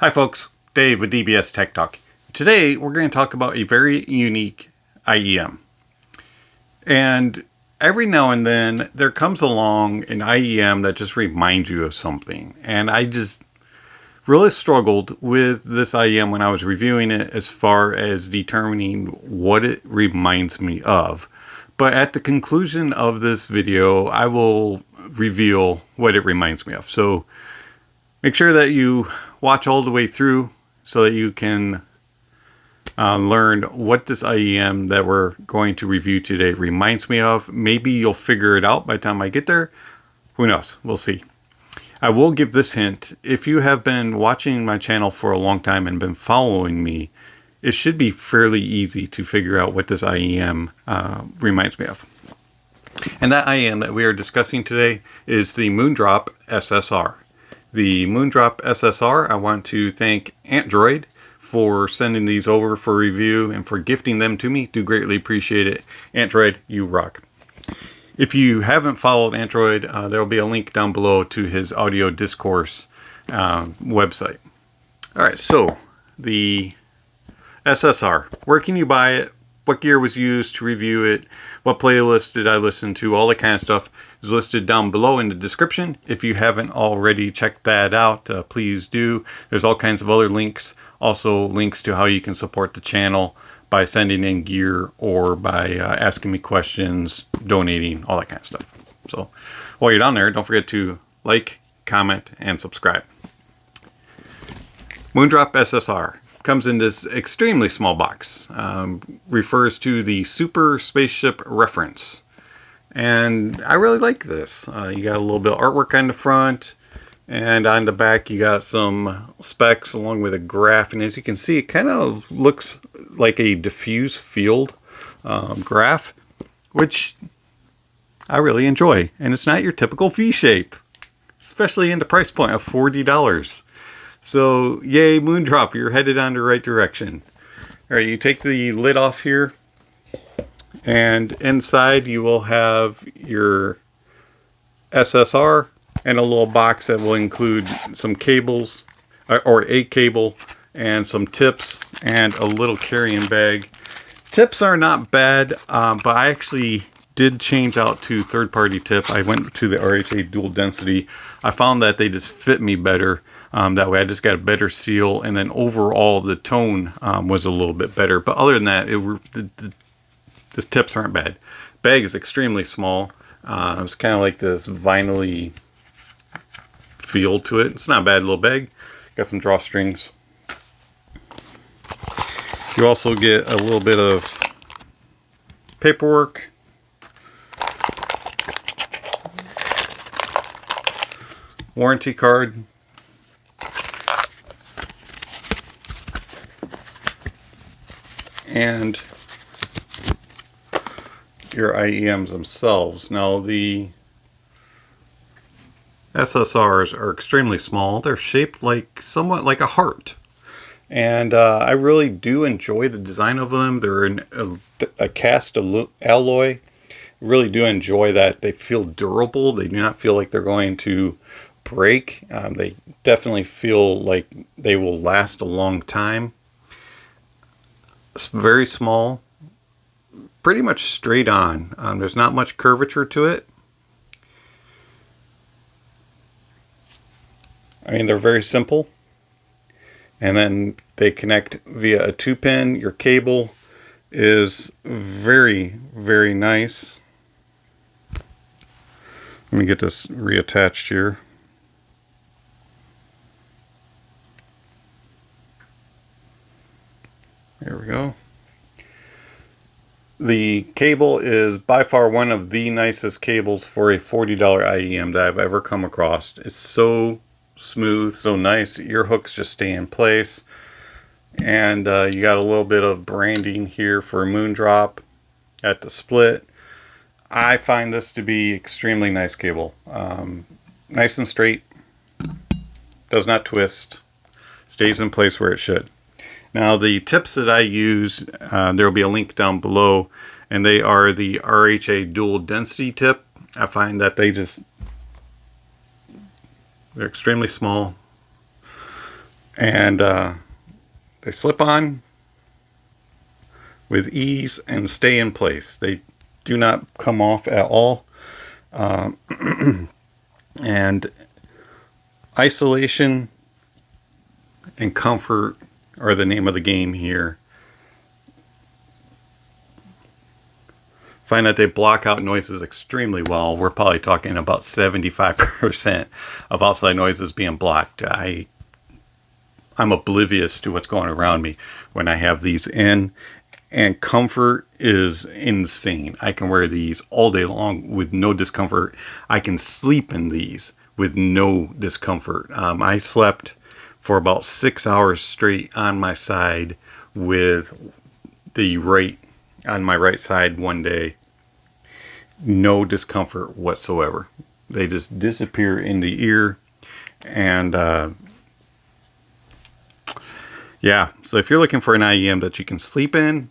Hi folks, Dave with dbstechtalk. Today we're going to talk about a very unique IEM. And every now and then there comes along an IEM that just reminds you of something. And I just really struggled with this IEM when I was reviewing it as far as determining what it reminds me of. But at the conclusion of this video, I will reveal what it reminds me of. So make sure that you watch all the way through so that you can learn what this IEM that we're going to review today reminds me of. Maybe you'll figure it out by the time I get there. Who knows? We'll see. I will give this hint. If you have been watching my channel for a long time and been following me, it should be fairly easy to figure out what this IEM reminds me of. And that IEM that we are discussing today is the Moondrop SSR. The Moondrop SSR, I want to thank Antdroid for sending these over for review and for gifting them to me. Do greatly appreciate it. Antdroid, you rock. If you haven't followed Antdroid, there will be a link down below to his audio Discourse website. All right, so the SSR. Where can you buy it? What gear was used to review it? What playlist did I listen to? All that kind of stuff is listed down below in the description. If you haven't already checked that out, please do. There's all kinds of other links. Also links to how you can support the channel by sending in gear or by asking me questions, donating, all that kind of stuff. So while you're down there, don't forget to like, comment, and subscribe. Moondrop SSR. Comes in this extremely small box, refers to the Super Spaceship reference. And I really like this. You got a little bit of artwork on the front, and on the back you got some specs along with a graph. And as you can see, it kind of looks like a diffuse field graph, which I really enjoy. And it's not your typical V shape, especially in the price point of $40. So, yay, Moondrop, you're headed on the right direction. All right, you take the lid off here, and inside you will have your SSR and a little box that will include some cables, or a cable, and some tips, and a little carrying bag. Tips are not bad, but I actually did change out to third-party tip. I went to the RHA dual density. I found that they just fit me better. That way I just got a better seal, and then overall the tone was a little bit better. But other than that, the tips aren't bad. Bag is extremely small. It's kind of like this vinyl-y feel to it. It's not a bad little bag. Got some drawstrings. You also get a little bit of paperwork. Warranty card. And your IEMs themselves. Now the SSRs are extremely small. They're shaped like somewhat like a heart. And I really do enjoy the design of them. They're in a cast alloy. Really do enjoy that. They feel durable. They do not feel like they're going to break. They definitely feel like they will last a long time. It's very small, pretty much straight on. There's not much curvature to it. I mean, they're very simple. And then they connect via a 2-pin. Your cable is very, very nice. Let me get this reattached here. There we go. The cable is by far one of the nicest cables for a $40 IEM that I've ever come across. It's so smooth, so nice. Your hooks just stay in place. And you got a little bit of branding here for Moondrop at the split. I find this to be extremely nice cable. Nice and straight. Does not twist. Stays in place where it should. Now the tips that I use, there will be a link down below, and they are the RHA dual density tip. I find that they're extremely small. And they slip on with ease and stay in place. They do not come off at all. And isolation and comfort are the name of the game here. Find that they block out noises extremely well. We're probably talking about 75% of outside noises being blocked. I'm oblivious to what's going around me when I have these in, and comfort is insane. I can wear these all day long with no discomfort. I can sleep in these with no discomfort. I slept for about 6 hours straight on my side with on my right side one day. No discomfort whatsoever. They just disappear in the ear. And yeah, so if you're looking for an IEM that you can sleep in,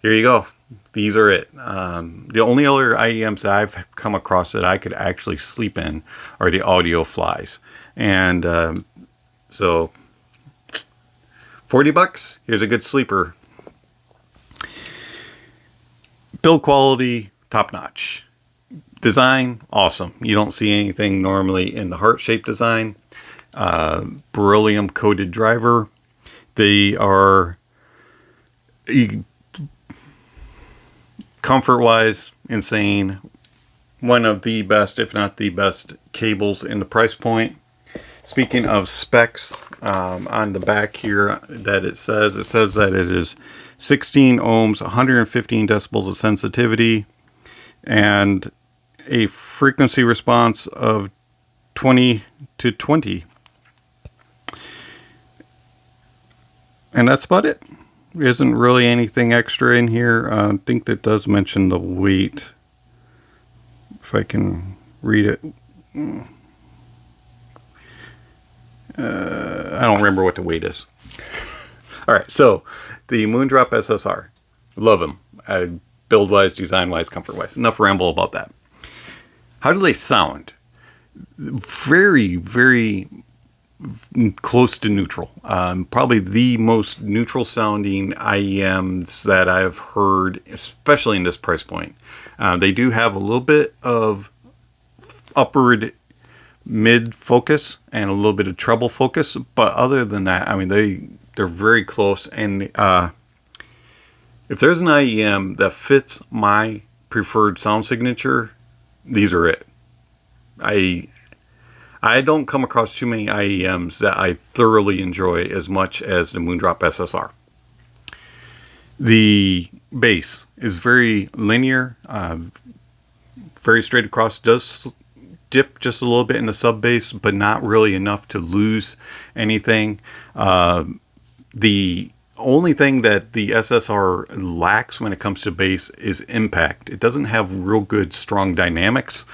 here you go. These are it. The only other IEMs that I've come across that I could actually sleep in are the Audio Flies. And so $40, here's a good sleeper. Build quality, top notch. Design, awesome. You don't see anything normally in the heart-shaped design. Beryllium coated driver. They are comfort-wise insane. One of the best, if not the best, cables in the price point. Speaking of specs, on the back here that it says that it is 16 ohms, 115 decibels of sensitivity, and a frequency response of 20 to 20. And that's about it. There isn't really anything extra in here. I think that does mention the weight. If I can read it. I don't remember what the weight is. All right, so the Moondrop SSR. Love them. Build-wise, design-wise, comfort-wise. Enough ramble about that. How do they sound? Very, very close to neutral. Probably the most neutral sounding IEMs that I've heard, especially in this price point. They do have a little bit of upward mid focus and a little bit of treble focus, but other than that, I mean, they're very close. And if there's an IEM that fits my preferred sound signature, these are it. I don't come across too many IEMs that I thoroughly enjoy as much as the Moondrop SSR. The bass is very linear, very straight across. Does dip just a little bit in the sub bass, but not really enough to lose anything. The only thing that the SSR lacks when it comes to bass is impact. It doesn't have real good strong dynamics,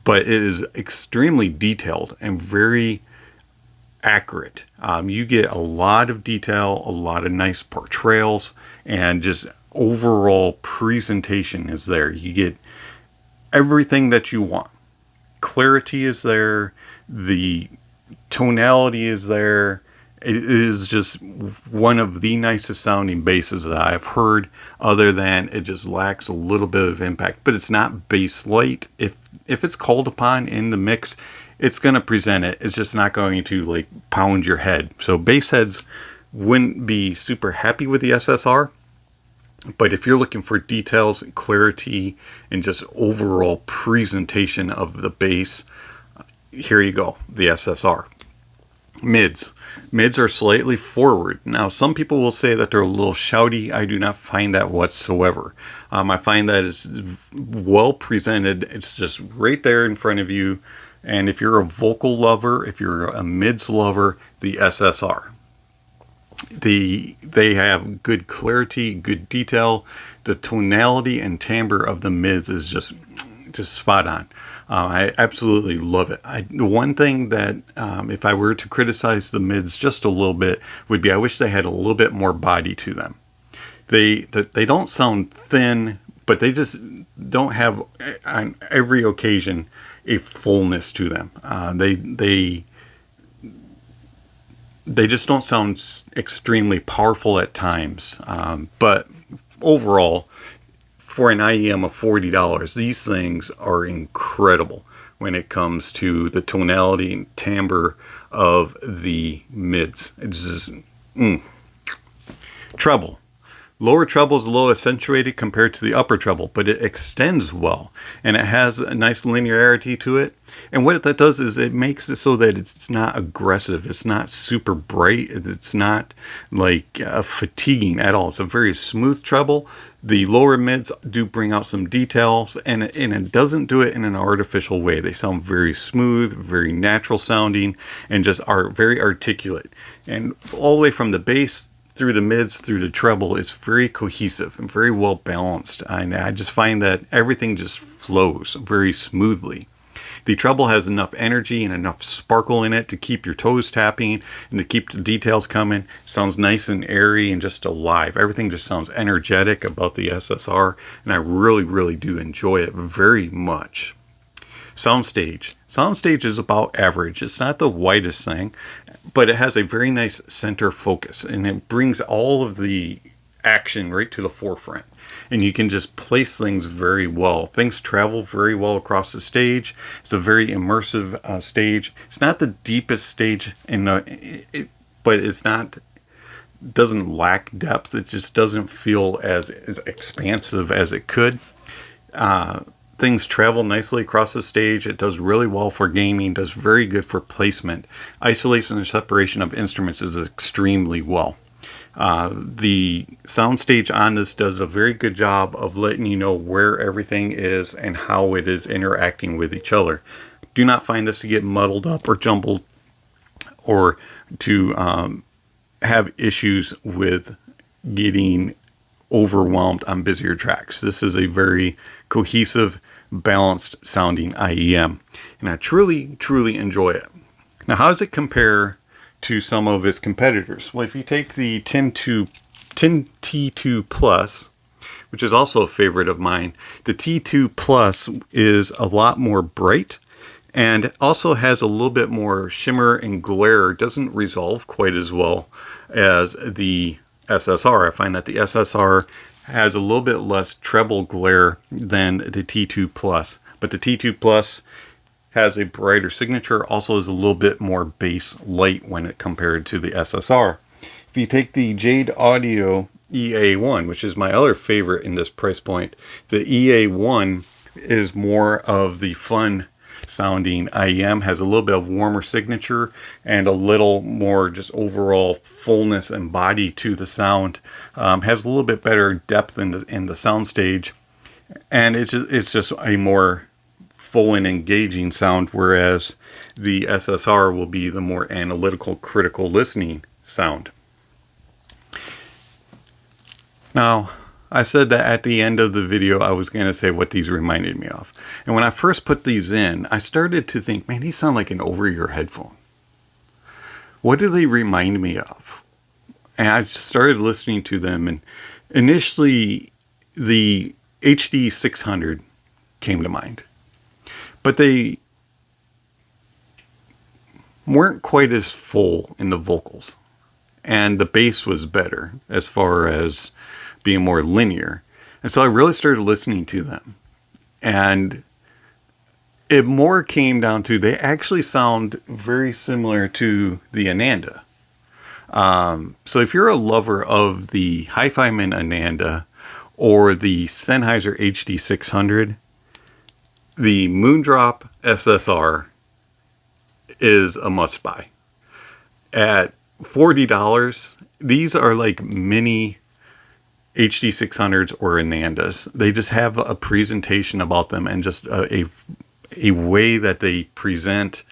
but it is extremely detailed and very accurate. You get a lot of detail, a lot of nice portrayals, and just overall presentation is there. You get everything that you want. Clarity is there. The tonality is there. It is just one of the nicest sounding basses that I've heard, other than it just lacks a little bit of impact. But it's not bass light. If it's called upon in the mix, it's going to present it. It's just not going to like pound your head. So bass heads wouldn't be super happy with the SSR. But if you're looking for details, clarity, and just overall presentation of the bass, here you go, the SSR. Mids are slightly forward. Now, some people will say that they're a little shouty. I do not find that whatsoever. I find that it's well presented. It's just right there in front of you. And if you're a vocal lover, if you're a mids lover, the SSR. They have good clarity, good detail. The tonality and timbre of the mids is just spot on. I absolutely love it. The one thing that, if I were to criticize the mids just a little bit, would be I wish they had a little bit more body to them. They don't sound thin, but they just don't have, on every occasion, a fullness to them. they just don't sound extremely powerful at times. But overall, for an IEM of $40, these things are incredible when it comes to the tonality and timbre of the mids. It's just treble. Lower treble is a little accentuated compared to the upper treble, but it extends well, and it has a nice linearity to it. And what that does is it makes it so that it's not aggressive. It's not super bright. It's not like fatiguing at all. It's a very smooth treble. The lower mids do bring out some details, and it doesn't do it in an artificial way. They sound very smooth, very natural sounding, and just are very articulate. And all the way from the bass through the mids, through the treble, it's very cohesive and very well balanced. And I just find that everything just flows very smoothly. The treble has enough energy and enough sparkle in it to keep your toes tapping and to keep the details coming. It sounds nice and airy and just alive. Everything just sounds energetic about the SSR, and I really, really do enjoy it very much. Soundstage. Soundstage is about average. It's not the widest thing, but it has a very nice center focus, and it brings all of the action right to the forefront. And you can just place things very well. Things travel very well across the stage. It's a very immersive stage. It's not the deepest stage but it's not, doesn't lack depth. It just doesn't feel as expansive as it could. Things travel nicely across the stage. It does really well for gaming, does very good for placement. Isolation and separation of instruments is extremely well. The soundstage on this does a very good job of letting you know where everything is and how it is interacting with each other. Do not find this to get muddled up or jumbled, or to have issues with getting overwhelmed on busier tracks. This is a very cohesive, balanced sounding IEM, and I truly, truly enjoy it. Now, how does it compare to some of its competitors? Well, if you take the 10T2 Plus, which is also a favorite of mine, the T2 Plus is a lot more bright and also has a little bit more shimmer and glare. It doesn't resolve quite as well as the SSR. I find that the SSR has a little bit less treble glare than the T2 Plus, but the T2 Plus has a brighter signature, also is a little bit more bass light when it compared to the SSR. If you take the Jade Audio EA1, which is my other favorite in this price point, the EA1 is more of the fun sounding IEM, has a little bit of warmer signature and a little more just overall fullness and body to the sound. Has a little bit better depth in the sound stage, and it's just a more full and engaging sound, whereas the SSR will be the more analytical, critical listening sound. Now, I said that at the end of the video I was going to say what these reminded me of. And when I first put these in, I started to think, man, these sound like an over-ear headphone. What do they remind me of? And I started listening to them, and initially the HD 600 came to mind. But they weren't quite as full in the vocals. And the bass was better as far as being more linear. And so I really started listening to them. And it more came down to, they actually sound very similar to the Ananda. So if you're a lover of the Hi-Fi-Man Ananda or the Sennheiser HD 600, the Moondrop SSR is a must buy. At $40, these are like mini HD 600s or Anandas. They just have a presentation about them, and just a way that they present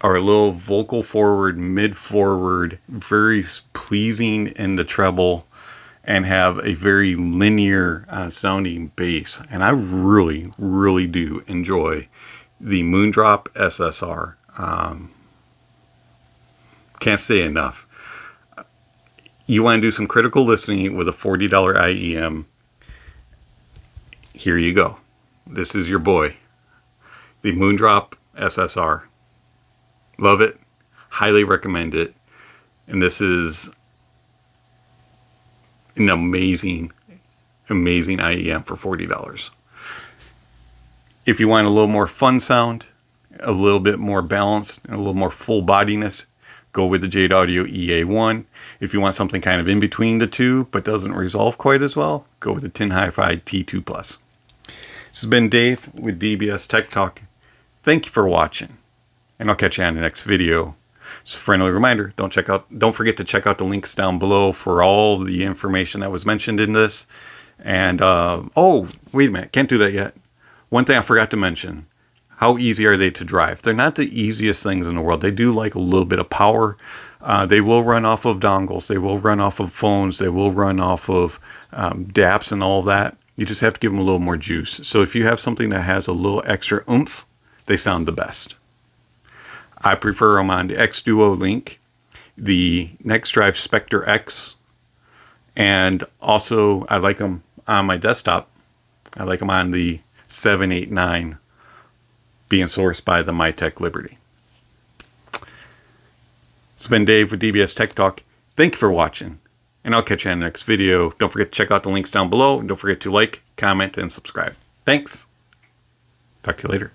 are a little vocal forward, mid forward, very pleasing in the treble, and have a very linear sounding bass. And I really, really do enjoy the Moondrop SSR. Can't say enough. You want to do some critical listening with a $40 IEM, here you go. This is your boy, the Moondrop SSR. Love it. Highly recommend it. And this is an amazing IEM for $40. If you want a little more fun sound, a little bit more balanced, and a little more full bodiness, go with the Jade Audio EA1. If you want something kind of in between the two, but doesn't resolve quite as well, go with the Tin Hi-Fi T2 Plus. This has been Dave with DBS Tech Talk. Thank you for watching, and I'll catch you on the next video. Just a friendly reminder, don't forget to check out the links down below for all the information that was mentioned in this. And, oh, wait a minute, can't do that yet. One thing I forgot to mention, how easy are they to drive? They're not the easiest things in the world. They do like a little bit of power. They will run off of dongles. They will run off of phones. They will run off of DAPs and all that. You just have to give them a little more juice. So if you have something that has a little extra oomph, they sound the best. I prefer them on the X Duo Link, the NextDrive Spectre X, and also I like them on my desktop. I like them on the 789 being sourced by the MyTech Liberty. It's been Dave with DBS Tech Talk. Thank you for watching, and I'll catch you in the next video. Don't forget to check out the links down below, and don't forget to like, comment, and subscribe. Thanks. Talk to you later.